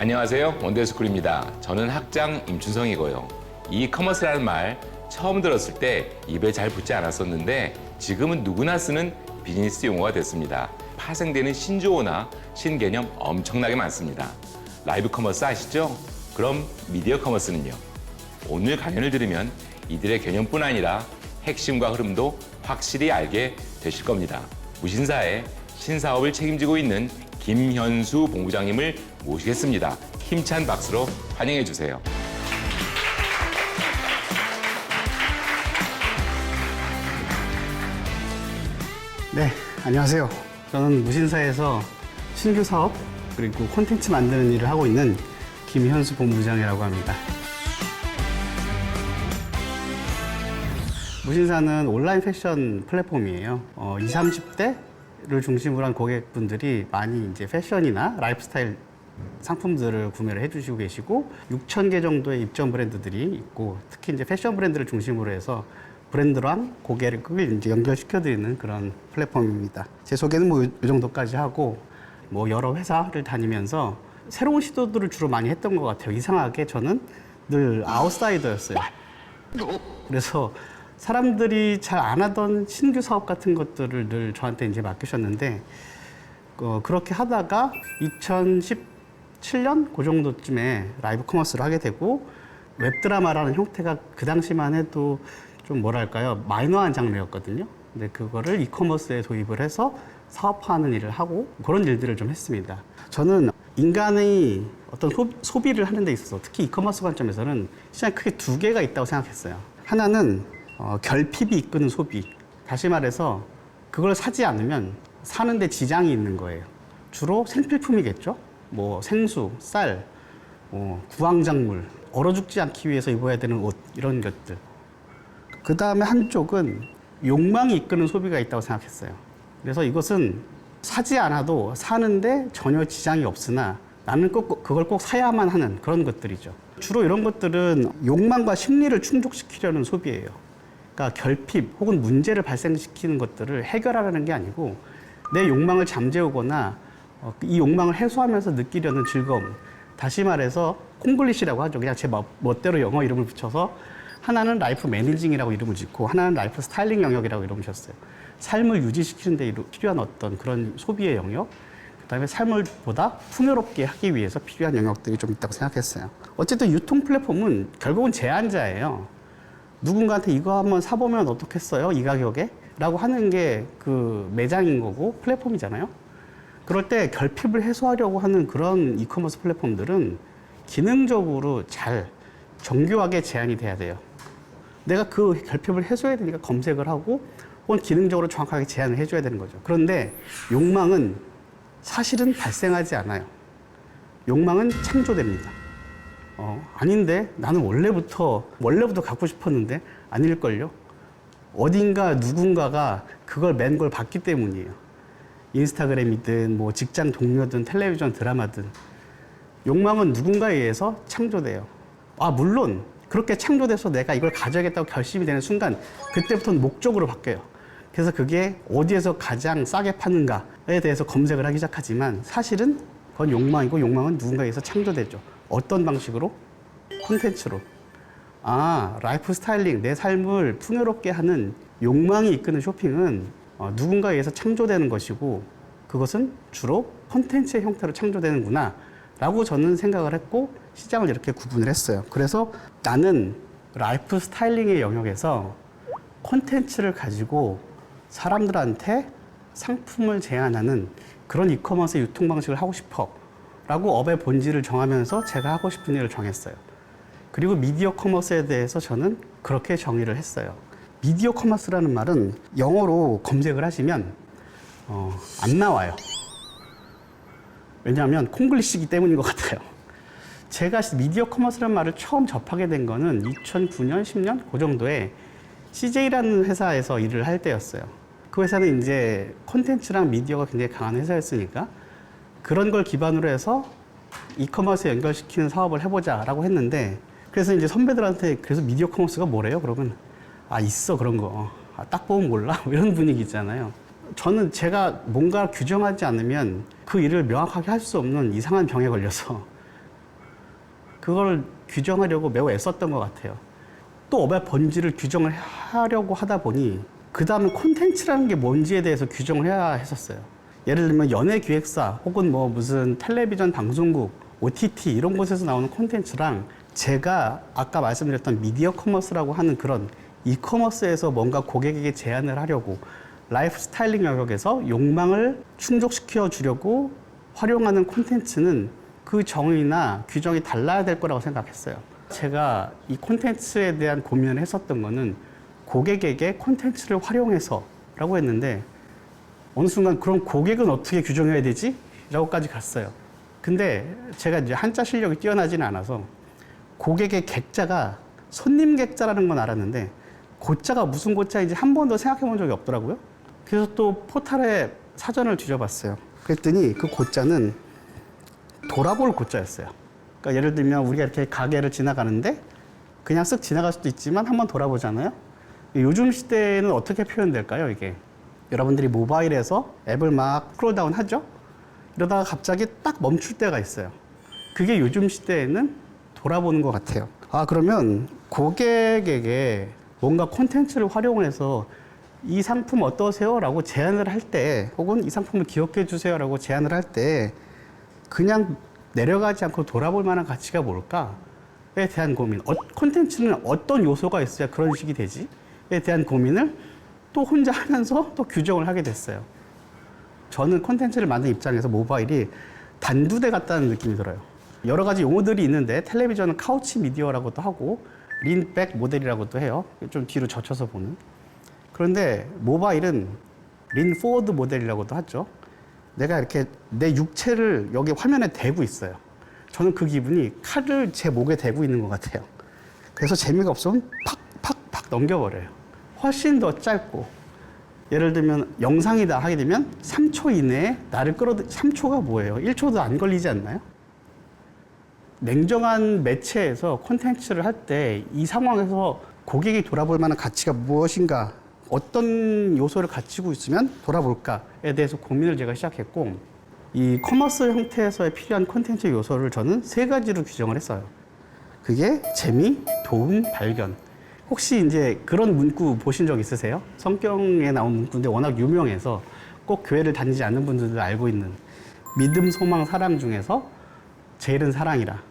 안녕하세요. 원데이스쿨입니다. 저는 학장 임춘성이고요. 이커머스라는 말 처음 들었을 때 입에 잘 붙지 않았었는데 지금은 누구나 쓰는 비즈니스 용어가 됐습니다. 파생되는 신조어나 신개념 엄청나게 많습니다. 라이브 커머스 아시죠? 그럼 미디어 커머스는요? 오늘 강연을 들으면 이들의 개념뿐 아니라 핵심과 흐름도 확실히 알게 되실 겁니다. 무신사의 신사업을 책임지고 있는 김현수 본부장님을 모시겠습니다. 힘찬 박수로 환영해 주세요. 네, 안녕하세요. 저는 무신사에서 신규 사업 그리고 콘텐츠 만드는 일을 하고 있는 김현수 본부장이라고 합니다. 무신사는 온라인 패션 플랫폼이에요. 20, 30대를 중심으로 한 고객분들이 많이 이제 패션이나 라이프스타일 상품들을 구매를 해주시고 계시고 6,000개 정도의 입점 브랜드들이 있고 특히 이제 패션 브랜드를 중심으로 해서 브랜드랑 고객을 이제 연결시켜드리는 그런 플랫폼입니다. 제 소개는 뭐 이 정도까지 하고 뭐 여러 회사를 다니면서 새로운 시도들을 주로 많이 했던 것 같아요. 이상하게 저는 늘 아웃사이더였어요. 그래서 사람들이 잘 안 하던 신규 사업 같은 것들을 늘 저한테 이제 맡기셨는데 그렇게 하다가 2017년 그 정도쯤에 라이브 커머스를 하게 되고 웹드라마라는 형태가 그 당시만 해도 좀 뭐랄까요 마이너한 장르였거든요. 근데 그거를 이커머스에 도입을 해서 사업화하는 일을 하고 그런 일들을 좀 했습니다. 저는 인간의 어떤 소비를 하는 데 있어서 특히 이커머스 관점에서는 시장에 크게 두 개가 있다고 생각했어요. 하나는 결핍이 이끄는 소비. 다시 말해서 그걸 사지 않으면 사는데 지장이 있는 거예요. 주로 생필품이겠죠. 뭐 생수, 쌀, 구황작물, 얼어 죽지 않기 위해서 입어야 되는 옷 이런 것들. 그 다음에 한쪽은 욕망이 이끄는 소비가 있다고 생각했어요. 그래서 이것은 사지 않아도 사는데 전혀 지장이 없으나 나는 그걸 꼭 사야만 하는 그런 것들이죠. 주로 이런 것들은 욕망과 심리를 충족시키려는 소비예요. 그러니까 결핍 혹은 문제를 발생시키는 것들을 해결하려는 게 아니고 내 욕망을 잠재우거나 이 욕망을 해소하면서 느끼려는 즐거움. 다시 말해서 콩글리시라고 하죠. 그냥 제 멋대로 영어 이름을 붙여서 하나는 라이프 매니징이라고 이름을 짓고 하나는 라이프 스타일링 영역이라고 이름을 지었어요. 삶을 유지시키는 데 필요한 어떤 그런 소비의 영역, 그다음에 삶을 보다 풍요롭게 하기 위해서 필요한 영역들이 좀 있다고 생각했어요. 어쨌든 유통 플랫폼은 결국은 제한자예요. 누군가한테 이거 한번 사보면 어떻겠어요? 이 가격에? 라고 하는 게 그 매장인 거고 플랫폼이잖아요. 그럴 때 결핍을 해소하려고 하는 그런 이커머스 플랫폼들은 기능적으로 잘 정교하게 제한이 돼야 돼요. 내가 그 결핍을 해소해야 되니까 검색을 하고 혹은 기능적으로 정확하게 제한을 해줘야 되는 거죠. 그런데 욕망은 사실은 발생하지 않아요. 욕망은 창조됩니다. 아닌데 나는 원래부터 갖고 싶었는데 아닐걸요? 어딘가 누군가가 그걸 맨 걸 봤기 때문이에요. 인스타그램이든 뭐 직장 동료든 텔레비전 드라마든 욕망은 누군가에 의해서 창조돼요. 물론 그렇게 창조돼서 내가 이걸 가져야겠다고 결심이 되는 순간 그때부터는 목적으로 바뀌어요. 그래서 그게 어디에서 가장 싸게 파는가에 대해서 검색을 하기 시작하지만 사실은 그건 욕망이고 욕망은 누군가에 의해서 창조되죠. 어떤 방식으로? 콘텐츠로. 라이프 스타일링, 내 삶을 풍요롭게 하는 욕망이 이끄는 쇼핑은 누군가에 의해서 창조되는 것이고 그것은 주로 콘텐츠의 형태로 창조되는구나 라고 저는 생각을 했고 시장을 이렇게 구분을 했어요. 그래서 나는 라이프 스타일링의 영역에서 콘텐츠를 가지고 사람들한테 상품을 제안하는 그런 이커머스 유통 방식을 하고 싶어 라고 업의 본질을 정하면서 제가 하고 싶은 일을 정했어요. 그리고 미디어 커머스에 대해서 저는 그렇게 정의를 했어요. 미디어 커머스라는 말은 영어로 검색을 하시면 안 나와요. 왜냐하면 콩글리시이기 때문인 것 같아요. 제가 미디어 커머스라는 말을 처음 접하게 된 거는 2009년, 10년 그 정도에 CJ라는 회사에서 일을 할 때였어요. 그 회사는 이제 콘텐츠랑 미디어가 굉장히 강한 회사였으니까 그런 걸 기반으로 해서 이커머스에 연결시키는 사업을 해보자라고 했는데 그래서 이제 선배들한테 그래서 미디어 커머스가 뭐래요? 그러면 있어 그런 거. 딱 보면 몰라? 이런 분위기 있잖아요. 저는 제가 뭔가 규정하지 않으면 그 일을 명확하게 할 수 없는 이상한 병에 걸려서 그걸 규정하려고 매우 애썼던 것 같아요. 또 업의 본질을 규정을 하려고 하다 보니 그 다음에 콘텐츠라는 게 뭔지에 대해서 규정을 해야 했었어요. 예를 들면 연예기획사 혹은 뭐 무슨 텔레비전 방송국, OTT 이런 곳에서 나오는 콘텐츠랑 제가 아까 말씀드렸던 미디어 커머스라고 하는 그런 이커머스에서 뭔가 고객에게 제안을 하려고 라이프 스타일링 영역에서 욕망을 충족시켜 주려고 활용하는 콘텐츠는 그 정의나 규정이 달라야 될 거라고 생각했어요. 제가 이 콘텐츠에 대한 고민을 했었던 거는 고객에게 콘텐츠를 활용해서 라고 했는데 어느 순간 그럼 고객은 어떻게 규정해야 되지? 라고까지 갔어요. 근데 제가 이제 한자 실력이 뛰어나지는 않아서 고객의 객자가 손님 객자라는 건 알았는데 고자가 무슨 고자인지 한 번도 생각해 본 적이 없더라고요. 그래서 또 포탈에 사전을 뒤져봤어요. 그랬더니 그 고자는 돌아볼 고자였어요. 그러니까 예를 들면 우리가 이렇게 가게를 지나가는데 그냥 쓱 지나갈 수도 있지만 한번 돌아보잖아요. 요즘 시대에는 어떻게 표현될까요, 이게? 여러분들이 모바일에서 앱을 막 스크롤다운 하죠? 이러다가 갑자기 딱 멈출 때가 있어요. 그게 요즘 시대에는 돌아보는 것 같아요. 아, 그러면 고객에게 뭔가 콘텐츠를 활용해서 이 상품 어떠세요? 라고 제안을 할 때, 혹은 이 상품을 기억해 주세요? 라고 제안을 할 때, 그냥 내려가지 않고 돌아볼 만한 가치가 뭘까?에 대한 고민. 콘텐츠는 어떤 요소가 있어야 그런 식이 되지? 에 대한 고민을 또 혼자 하면서 또 규정을 하게 됐어요. 저는 콘텐츠를 만든 입장에서 모바일이 단두대 같다는 느낌이 들어요. 여러 가지 용어들이 있는데 텔레비전은 카우치 미디어라고도 하고 린백 모델이라고도 해요. 좀 뒤로 젖혀서 보는. 그런데 모바일은 린포워드 모델이라고도 하죠. 내가 이렇게 내 육체를 여기 화면에 대고 있어요. 저는 그 기분이 칼을 제 목에 대고 있는 것 같아요. 그래서 재미가 없으면 팍팍팍 넘겨버려요. 훨씬 더 짧고, 예를 들면 영상이다 하게 되면 3초 이내에 나를 3초가 뭐예요? 1초도 안 걸리지 않나요? 냉정한 매체에서 콘텐츠를 할 때 이 상황에서 고객이 돌아볼 만한 가치가 무엇인가, 어떤 요소를 갖추고 있으면 돌아볼까에 대해서 고민을 제가 시작했고, 이 커머스 형태에서의 필요한 콘텐츠 요소를 저는 3가지로 규정을 했어요. 그게 재미, 도움, 발견. 혹시 이제 그런 문구 보신 적 있으세요? 성경에 나온 문구인데 워낙 유명해서 꼭 교회를 다니지 않는 분들도 알고 있는 믿음, 소망, 사랑 중에서 제일은 사랑이라.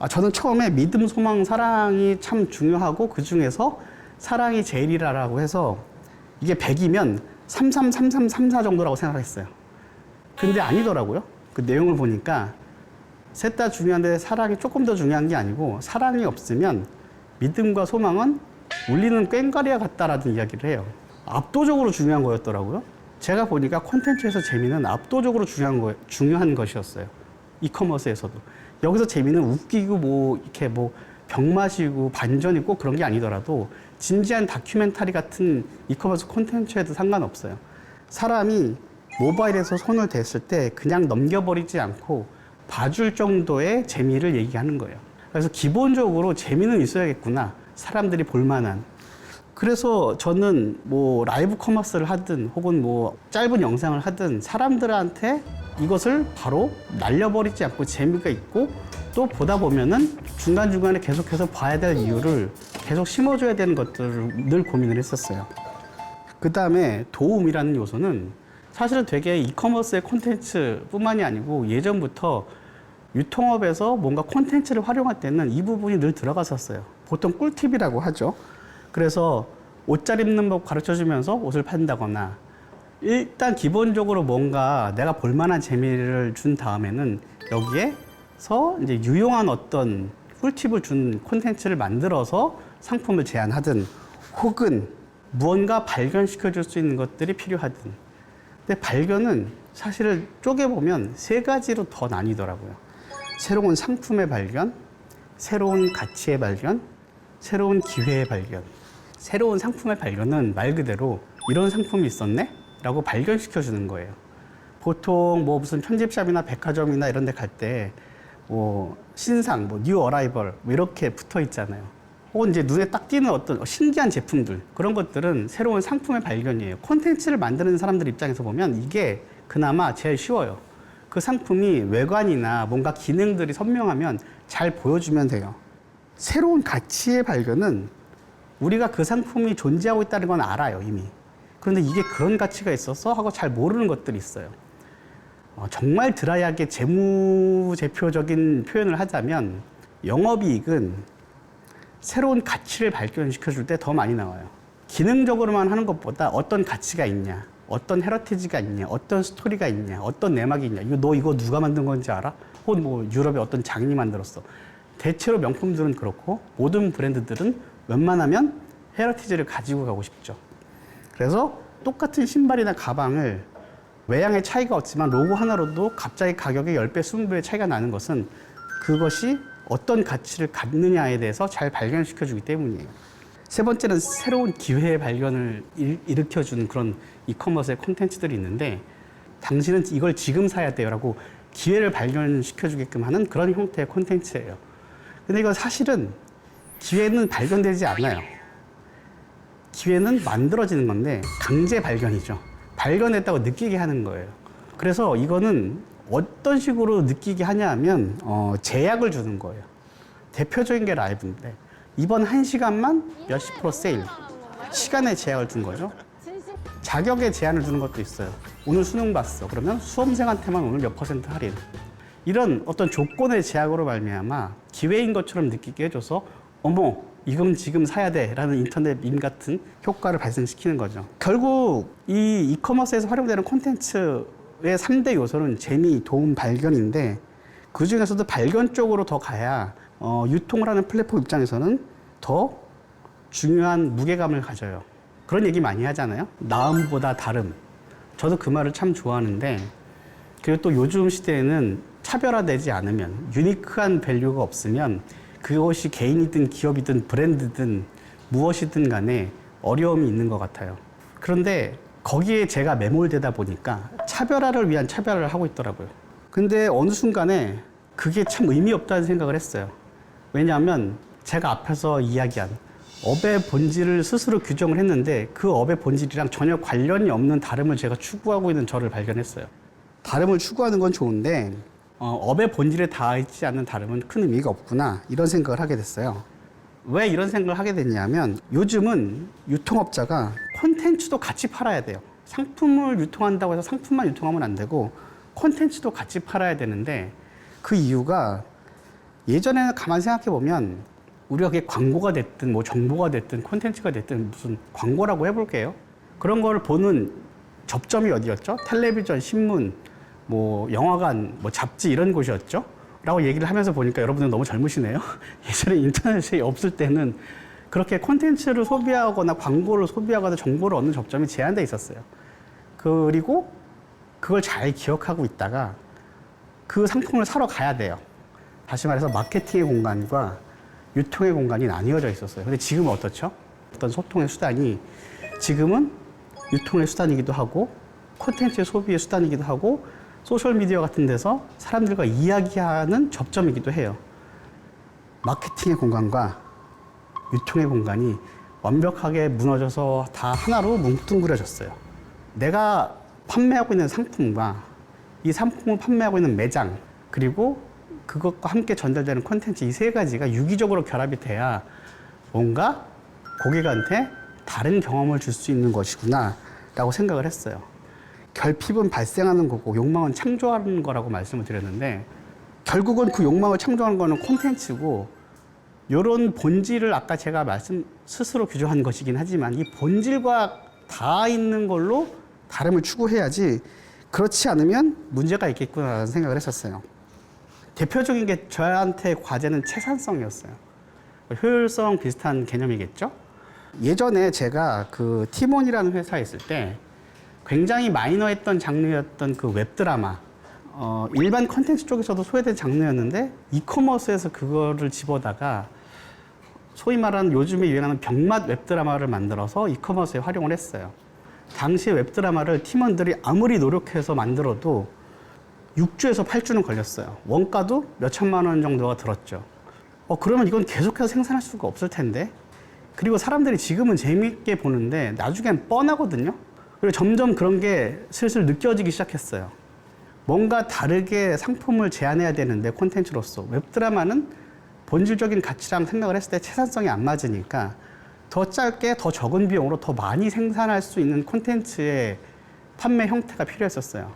저는 처음에 믿음, 소망, 사랑이 참 중요하고 그 중에서 사랑이 제일이라고 해서 이게 100이면 333334 정도라고 생각했어요. 근데 아니더라고요. 그 내용을 보니까 셋 다 중요한데 사랑이 조금 더 중요한 게 아니고, 사랑이 없으면 믿음과 소망은 울리는 꽹과리와 같다라는 이야기를 해요. 압도적으로 중요한 거였더라고요. 제가 보니까 콘텐츠에서 재미는 압도적으로 중요한 것이었어요. 이커머스에서도. 여기서 재미는 웃기고 뭐 이렇게 뭐 병 마시고 반전이 꼭 그런 게 아니더라도 진지한 다큐멘터리 같은 이커머스 콘텐츠에도 상관없어요. 사람이 모바일에서 손을 댔을 때 그냥 넘겨버리지 않고 봐줄 정도의 재미를 얘기하는 거예요. 그래서 기본적으로 재미는 있어야겠구나. 사람들이 볼만한. 그래서 저는 뭐 라이브 커머스를 하든 혹은 뭐 짧은 영상을 하든 사람들한테 이것을 바로 날려버리지 않고 재미가 있고 또 보다 보면은 중간중간에 계속해서 봐야 될 이유를 계속 심어줘야 되는 것들을 늘 고민을 했었어요. 그 다음에 도움이라는 요소는 사실은 되게 이커머스의 콘텐츠뿐만이 아니고 예전부터 유통업에서 뭔가 콘텐츠를 활용할 때는 이 부분이 늘 들어갔었어요. 보통 꿀팁이라고 하죠. 그래서 옷 잘 입는 법 가르쳐주면서 옷을 판다거나, 일단 기본적으로 뭔가 내가 볼만한 재미를 준 다음에는 여기에서 이제 유용한 어떤 꿀팁을 준 콘텐츠를 만들어서 상품을 제안하든 혹은 무언가 발견시켜 줄 수 있는 것들이 필요하든. 근데 발견은 사실을 쪼개보면 3가지로 더 나뉘더라고요. 새로운 상품의 발견, 새로운 가치의 발견, 새로운 기회의 발견. 새로운 상품의 발견은 말 그대로 이런 상품이 있었네? 라고 발견시켜 주는 거예요. 보통 뭐 무슨 편집샵이나 백화점이나 이런 데 갈 때 뭐 신상, 뭐 뉴 어라이벌 뭐 이렇게 붙어 있잖아요. 혹은 이제 눈에 딱 띄는 어떤 신기한 제품들, 그런 것들은 새로운 상품의 발견이에요. 콘텐츠를 만드는 사람들 입장에서 보면 이게 그나마 제일 쉬워요. 그 상품이 외관이나 뭔가 기능들이 선명하면 잘 보여주면 돼요. 새로운 가치의 발견은 우리가 그 상품이 존재하고 있다는 건 알아요, 이미. 그런데 이게 그런 가치가 있어서 하고 잘 모르는 것들이 있어요. 정말 드라이하게 재무제표적인 표현을 하자면 영업이익은 새로운 가치를 발견시켜 줄 때 더 많이 나와요. 기능적으로만 하는 것보다 어떤 가치가 있냐, 어떤 헤리티지가 있냐, 어떤 스토리가 있냐, 어떤 내막이 있냐. 너 이거 누가 만든 건지 알아? 혹은 뭐 유럽의 어떤 장인이 만들었어. 대체로 명품들은 그렇고 모든 브랜드들은 웬만하면 헤리티지를 가지고 가고 싶죠. 그래서 똑같은 신발이나 가방을 외양의 차이가 없지만 로고 하나로도 갑자기 가격이 10배, 20배의 차이가 나는 것은 그것이 어떤 가치를 갖느냐에 대해서 잘 발견시켜 주기 때문이에요. 세 번째는 새로운 기회의 발견을 일으켜주는 그런 이커머스의 콘텐츠들이 있는데 당신은 이걸 지금 사야 돼요 라고 기회를 발견시켜 주게끔 하는 그런 형태의 콘텐츠예요. 근데 이건 사실은 기회는 발견되지 않아요. 기회는 만들어지는 건데 강제 발견이죠. 발견했다고 느끼게 하는 거예요. 그래서 이거는 어떤 식으로 느끼게 하냐 하면 제약을 주는 거예요. 대표적인 게 라이브인데 이번 1시간만 몇십 % 세일, 시간에 제약을 준 거죠. 자격에 제한을 주는 것도 있어요. 오늘 수능 봤어. 그러면 수험생한테만 오늘 몇 % 할인. 이런 어떤 조건의 제약으로 말미암아 기회인 것처럼 느끼게 해줘서 어머 이건 지금 사야 돼 라는 인터넷 밈 같은 효과를 발생시키는 거죠. 결국 이 이커머스에서 활용되는 콘텐츠의 3대 요소는 재미, 도움, 발견인데 그 중에서도 발견 쪽으로 더 가야 유통을 하는 플랫폼 입장에서는 더 중요한 무게감을 가져요. 그런 얘기 많이 하잖아요. 나음보다 다름. 저도 그 말을 참 좋아하는데 그리고 또 요즘 시대에는 차별화되지 않으면 유니크한 밸류가 없으면 그것이 개인이든 기업이든 브랜드든 무엇이든 간에 어려움이 있는 것 같아요. 그런데 거기에 제가 매몰되다 보니까 차별화를 위한 차별화를 하고 있더라고요. 근데 어느 순간에 그게 참 의미 없다는 생각을 했어요. 왜냐하면 제가 앞에서 이야기한 업의 본질을 스스로 규정을 했는데 그 업의 본질이랑 전혀 관련이 없는 다름을 제가 추구하고 있는 저를 발견했어요. 다름을 추구하는 건 좋은데 업의 본질에 닿지 않는 다름은 큰 의미가 없구나 이런 생각을 하게 됐어요. 왜 이런 생각을 하게 됐냐면 요즘은 유통업자가 콘텐츠도 같이 팔아야 돼요. 상품을 유통한다고 해서 상품만 유통하면 안 되고 콘텐츠도 같이 팔아야 되는데 그 이유가 예전에는 가만히 생각해 보면 우리가 그게 광고가 됐든 뭐 정보가 됐든 콘텐츠가 됐든 무슨 광고라고 해볼게요. 그런 걸 보는 접점이 어디였죠? 텔레비전, 신문, 뭐 영화관, 뭐 잡지 이런 곳이었죠? 라고 얘기를 하면서 보니까 여러분들 너무 젊으시네요. 예전에 인터넷이 없을 때는 그렇게 콘텐츠를 소비하거나 광고를 소비하거나 정보를 얻는 접점이 제한돼 있었어요. 그리고 그걸 잘 기억하고 있다가 그 상품을 사러 가야 돼요. 다시 말해서 마케팅의 공간과 유통의 공간이 나뉘어져 있었어요. 근데 지금은 어떻죠? 어떤 소통의 수단이 지금은 유통의 수단이기도 하고 콘텐츠의 소비의 수단이기도 하고 소셜미디어 같은 데서 사람들과 이야기하는 접점이기도 해요. 마케팅의 공간과 유통의 공간이 완벽하게 무너져서 다 하나로 뭉뚱그려졌어요. 내가 판매하고 있는 상품과 이 상품을 판매하고 있는 매장 그리고 그것과 함께 전달되는 콘텐츠 이 세 가지가 유기적으로 결합이 돼야 뭔가 고객한테 다른 경험을 줄 수 있는 것이구나 라고 생각을 했어요. 결핍은 발생하는 거고 욕망은 창조하는 거라고 말씀을 드렸는데 결국은 그 욕망을 창조하는 거는 콘텐츠고 이런 본질을 아까 제가 스스로 규정한 것이긴 하지만 이 본질과 닿아 있는 걸로 다름을 추구해야지 그렇지 않으면 문제가 있겠구나라는 생각을 했었어요. 대표적인 게 저한테 과제는 채산성이었어요. 효율성 비슷한 개념이겠죠? 예전에 제가 그 티몬이라는 회사에 있을 때 굉장히 마이너했던 장르였던 그 웹드라마 일반 컨텐츠 쪽에서도 소외된 장르였는데 이커머스에서 그거를 집어다가 소위 말하는 요즘에 유행하는 병맛 웹드라마를 만들어서 이커머스에 활용을 했어요. 당시 웹드라마를 팀원들이 아무리 노력해서 만들어도 6주에서 8주는 걸렸어요. 원가도 몇 천만 원 정도가 들었죠. 그러면 이건 계속해서 생산할 수가 없을 텐데. 그리고 사람들이 지금은 재미있게 보는데 나중엔 뻔하거든요. 그리고 점점 그런 게 슬슬 느껴지기 시작했어요. 뭔가 다르게 상품을 제안해야 되는데 콘텐츠로서 웹드라마는 본질적인 가치랑 생각을 했을 때 채산성이 안 맞으니까 더 짧게 더 적은 비용으로 더 많이 생산할 수 있는 콘텐츠의 판매 형태가 필요했었어요.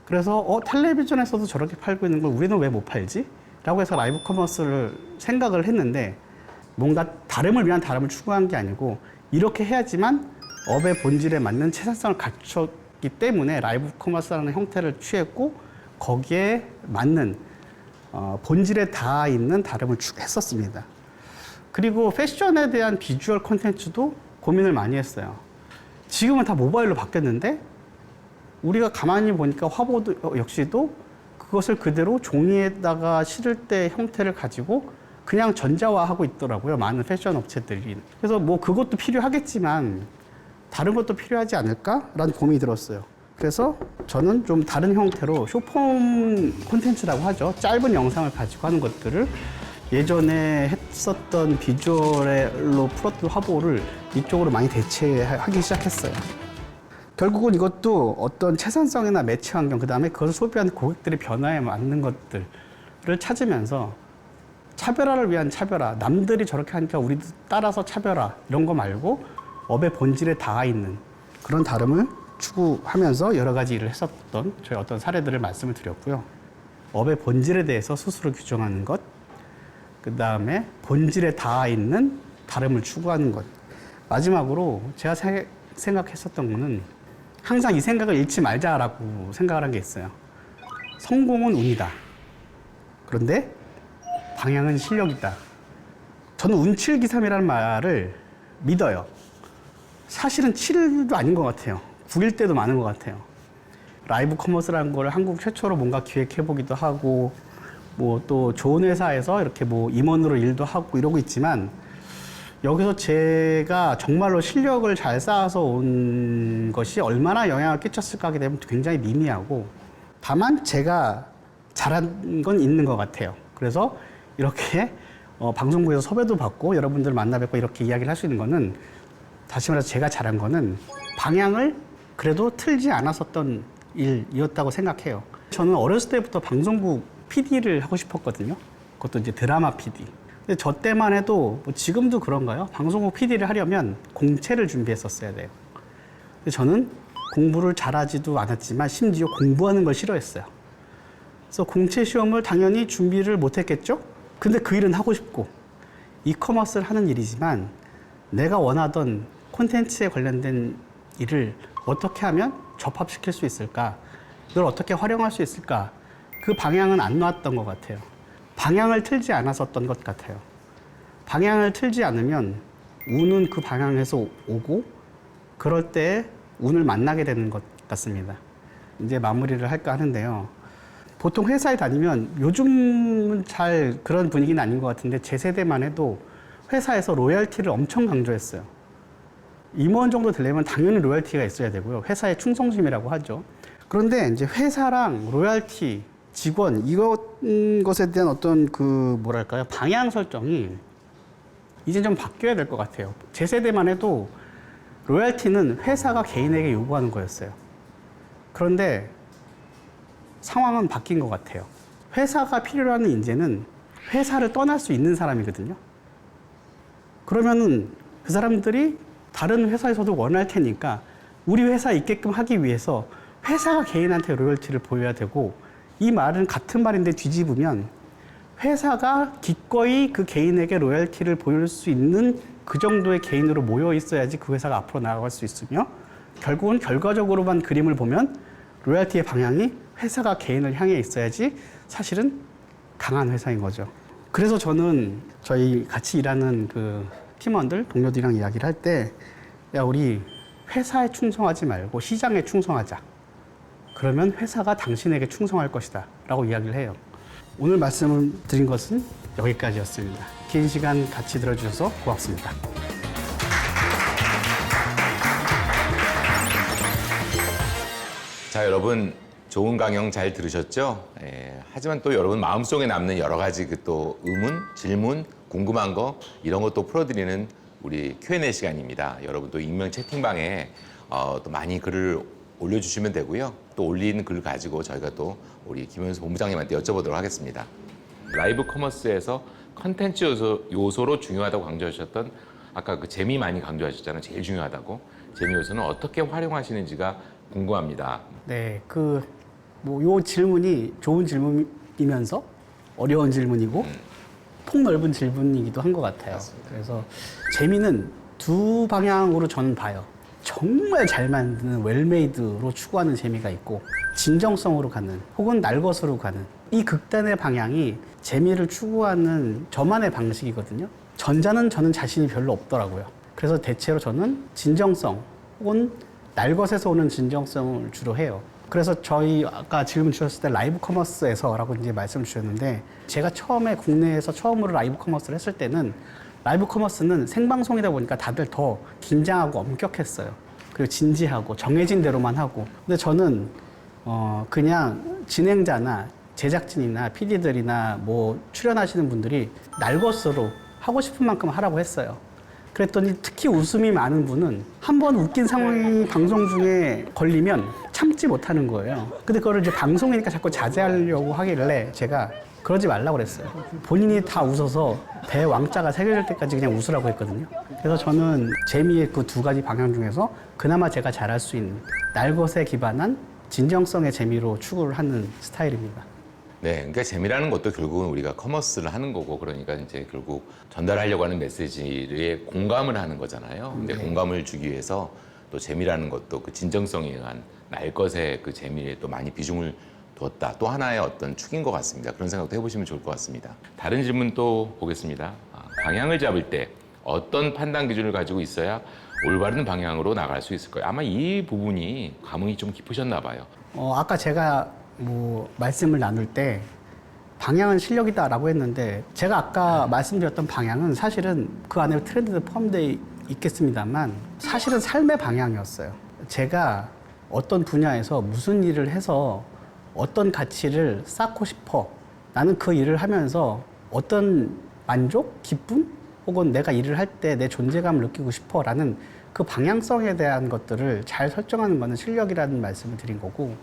그래서 텔레비전에서도 저렇게 팔고 있는 걸 우리는 왜 못 팔지? 라고 해서 라이브 커머스를 생각을 했는데 뭔가 다름을 위한 다름을 추구한 게 아니고 이렇게 해야지만 업의 본질에 맞는 채산성을 갖췄기 때문에 라이브 커머스라는 형태를 취했고 거기에 맞는 본질에 닿아 있는 다름을 했었습니다. 그리고 패션에 대한 비주얼 콘텐츠도 고민을 많이 했어요. 지금은 다 모바일로 바뀌었는데 우리가 가만히 보니까 화보도 역시도 그것을 그대로 종이에다가 실을 때 형태를 가지고 그냥 전자화하고 있더라고요. 많은 패션 업체들이. 그래서 뭐 그것도 필요하겠지만 다른 것도 필요하지 않을까라는 고민이 들었어요. 그래서 저는 좀 다른 형태로 쇼폼 콘텐츠라고 하죠. 짧은 영상을 가지고 하는 것들을 예전에 했었던 비주얼로 풀었던 화보를 이쪽으로 많이 대체하기 시작했어요. 결국은 이것도 어떤 채산성이나 매체 환경, 그 다음에 그것을 소비하는 고객들의 변화에 맞는 것들을 찾으면서 차별화를 위한 차별화, 남들이 저렇게 하니까 우리도 따라서 차별화, 이런 거 말고 업의 본질에 닿아 있는 그런 다름을 추구하면서 여러 가지 일을 했었던 저희 어떤 사례들을 말씀을 드렸고요. 업의 본질에 대해서 스스로 규정하는 것, 그 다음에 본질에 닿아 있는 다름을 추구하는 것. 마지막으로 제가 생각했었던 거는 항상 이 생각을 잃지 말자라고 생각을 한 게 있어요. 성공은 운이다. 그런데 방향은 실력이다. 저는 운칠기삼이라는 말을 믿어요. 사실은 7도 아닌 것 같아요. 9일 때도 많은 것 같아요. 라이브 커머스라는 걸 한국 최초로 뭔가 기획해보기도 하고 뭐 또 좋은 회사에서 이렇게 뭐 임원으로 일도 하고 이러고 있지만 여기서 제가 정말로 실력을 잘 쌓아서 온 것이 얼마나 영향을 끼쳤을까 하게 되면 굉장히 미미하고 다만 제가 잘한 건 있는 것 같아요. 그래서 이렇게 방송국에서 섭외도 받고 여러분들 만나 뵙고 이렇게 이야기를 할 수 있는 거는 다시 말해서 제가 잘한 거는 방향을 그래도 틀지 않았었던 일이었다고 생각해요. 저는 어렸을 때부터 방송국 PD를 하고 싶었거든요. 그것도 이제 드라마 PD. 근데 저 때만 해도 뭐 지금도 그런가요? 방송국 PD를 하려면 공채를 준비했었어야 돼요. 근데 저는 공부를 잘하지도 않았지만 심지어 공부하는 걸 싫어했어요. 그래서 공채 시험을 당연히 준비를 못했겠죠? 근데 그 일은 하고 싶고 이커머스를 하는 일이지만 내가 원하던 콘텐츠에 관련된 일을 어떻게 하면 접합시킬 수 있을까? 이걸 어떻게 활용할 수 있을까? 그 방향은 안 놨던 것 같아요. 방향을 틀지 않았었던 것 같아요. 방향을 틀지 않으면 운은 그 방향에서 오고 그럴 때 운을 만나게 되는 것 같습니다. 이제 마무리를 할까 하는데요. 보통 회사에 다니면 요즘은 잘 그런 분위기는 아닌 것 같은데 제 세대만 해도 회사에서 로열티를 엄청 강조했어요. 임원 정도 되려면 당연히 로열티가 있어야 되고요. 회사의 충성심이라고 하죠. 그런데 이제 회사랑 로열티, 직원, 이것에 대한 어떤 뭐랄까요, 방향 설정이 이제 좀 바뀌어야 될 것 같아요. 제 세대만 해도 로열티는 회사가 개인에게 요구하는 거였어요. 그런데 상황은 바뀐 것 같아요. 회사가 필요로 하는 인재는 회사를 떠날 수 있는 사람이거든요. 그러면은 그 사람들이 다른 회사에서도 원할 테니까 우리 회사에 있게끔 하기 위해서 회사가 개인한테 로열티를 보여야 되고 이 말은 같은 말인데 뒤집으면 회사가 기꺼이 그 개인에게 로열티를 보일 수 있는 그 정도의 개인으로 모여 있어야지 그 회사가 앞으로 나아갈 수 있으며 결국은 결과적으로만 그림을 보면 로열티의 방향이 회사가 개인을 향해 있어야지 사실은 강한 회사인 거죠. 그래서 저는 저희 같이 일하는 그 팀원들, 동료들이랑 이야기를 할 때 야, 우리 회사에 충성하지 말고 시장에 충성하자. 그러면 회사가 당신에게 충성할 것이다 라고 이야기를 해요. 오늘 말씀을 드린 것은 여기까지였습니다. 긴 시간 같이 들어주셔서 고맙습니다. 자, 여러분 좋은 강연 잘 들으셨죠? 하지만 또 여러분 마음속에 남는 여러 가지 그 또 의문, 질문, 궁금한 거 이런 것도 풀어드리는 우리 Q&A 시간입니다. 여러분 또 익명 채팅방에 또 많이 글을 올려주시면 되고요. 또 올린 글 가지고 저희가 또 우리 김현수 본부장님한테 여쭤보도록 하겠습니다. 라이브 커머스에서 컨텐츠 요소로 중요하다고 강조하셨던 아까 그 재미 많이 강조하셨잖아요. 제일 중요하다고. 재미 요소는 어떻게 활용하시는지가 궁금합니다. 네, 요 질문이 좋은 질문이면서 어려운 질문이고 폭넓은 질문이기도 한 것 같아요. 그래서 재미는 두 방향으로 저는 봐요. 정말 잘 만드는 웰메이드로 추구하는 재미가 있고 진정성으로 가는 혹은 날 것으로 가는 이 극단의 방향이 재미를 추구하는 저만의 방식이거든요. 전자는 저는 자신이 별로 없더라고요. 그래서 대체로 저는 진정성 혹은 날 것에서 오는 진정성을 주로 해요. 그래서 저희 아까 질문 주셨을 때 라이브 커머스에서라고 이제 말씀 주셨는데 제가 처음에 국내에서 처음으로 라이브 커머스를 했을 때는 라이브 커머스는 생방송이다 보니까 다들 더 긴장하고 엄격했어요. 그리고 진지하고 정해진 대로만 하고. 근데 저는 그냥 진행자나 제작진이나 PD들이나 뭐 출연하시는 분들이 날 것으로 하고 싶은 만큼 하라고 했어요. 그랬더니 특히 웃음이 많은 분은 한 번 웃긴 상황이 방송 중에 걸리면 참지 못하는 거예요. 근데 그거를 이제 방송이니까 자꾸 자제하려고 하길래 제가 그러지 말라고 그랬어요. 본인이 다 웃어서 배 왕자가 새겨질 때까지 그냥 웃으라고 했거든요. 그래서 저는 재미의 그 두 가지 방향 중에서 그나마 제가 잘할 수 있는 날 것에 기반한 진정성의 재미로 추구를 하는 스타일입니다. 네, 그러니까 재미라는 것도 결국은 우리가 커머스를 하는 거고 그러니까 이제 결국 전달하려고 하는 메시지에 공감을 하는 거잖아요. 근데 공감을 주기 위해서 또 재미라는 것도 그 진정성에 의한 날 것의 그 재미에 또 많이 비중을 두었다. 또 하나의 어떤 축인 것 같습니다. 그런 생각도 해보시면 좋을 것 같습니다. 다른 질문 또 보겠습니다. 방향을 잡을 때 어떤 판단 기준을 가지고 있어야 올바른 방향으로 나갈 수 있을까요? 아마 이 부분이 감흥이 좀 깊으셨나 봐요. 아까 제가 말씀을 나눌 때 방향은 실력이다라고 했는데 제가 아까 말씀드렸던 방향은 사실은 그 안에 트렌드도 포함되어 있겠습니다만 사실은 삶의 방향이었어요. 제가 어떤 분야에서 무슨 일을 해서 어떤 가치를 쌓고 싶어. 나는 그 일을 하면서 어떤 만족, 기쁨 혹은 내가 일을 할 때 내 존재감을 느끼고 싶어 라는 그 방향성에 대한 것들을 잘 설정하는 것은 실력이라는 말씀을 드린 거고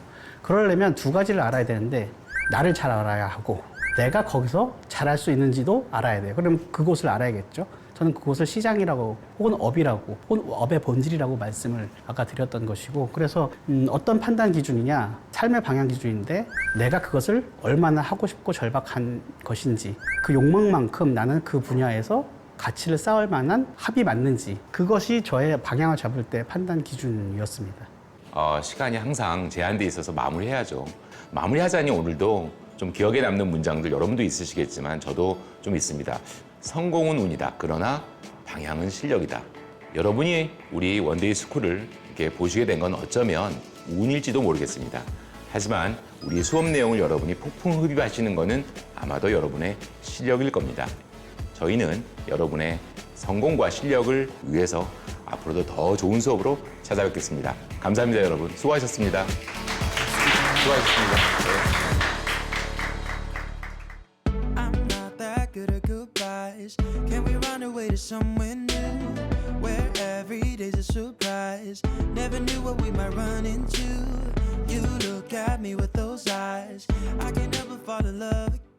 그러려면 두 가지를 알아야 되는데 나를 잘 알아야 하고 내가 거기서 잘할 수 있는지도 알아야 돼요. 그럼 그곳을 알아야겠죠. 저는 그곳을 시장이라고 혹은 업이라고 혹은 업의 본질이라고 말씀을 아까 드렸던 것이고 그래서 어떤 판단 기준이냐 삶의 방향 기준인데 내가 그것을 얼마나 하고 싶고 절박한 것인지 그 욕망만큼 나는 그 분야에서 가치를 쌓을 만한 합이 맞는지 그것이 저의 방향을 잡을 때 판단 기준이었습니다. 시간이 항상 제한돼 있어서 마무리해야죠. 마무리하자니 오늘도 좀 기억에 남는 문장들 여러분도 있으시겠지만 저도 좀 있습니다. 성공은 운이다. 그러나 방향은 실력이다. 여러분이 우리 원데이 스쿨을 이렇게 보시게 된 건 어쩌면 운일지도 모르겠습니다. 하지만 우리 수업 내용을 여러분이 폭풍 흡입하시는 것은 아마도 여러분의 실력일 겁니다. 저희는 여러분의 성공과 실력을 위해서 앞으로도 더 좋은 수업으로 찾아뵙겠습니다. 감사합니다, 여러분. 수고하셨습니다. 수고하셨습니다. I'm not that good at goodbyes. Can we run away to somewhere new? Where every day's a surprise. Never knew what we might run into. You look at me with those eyes. I can never fall in love again.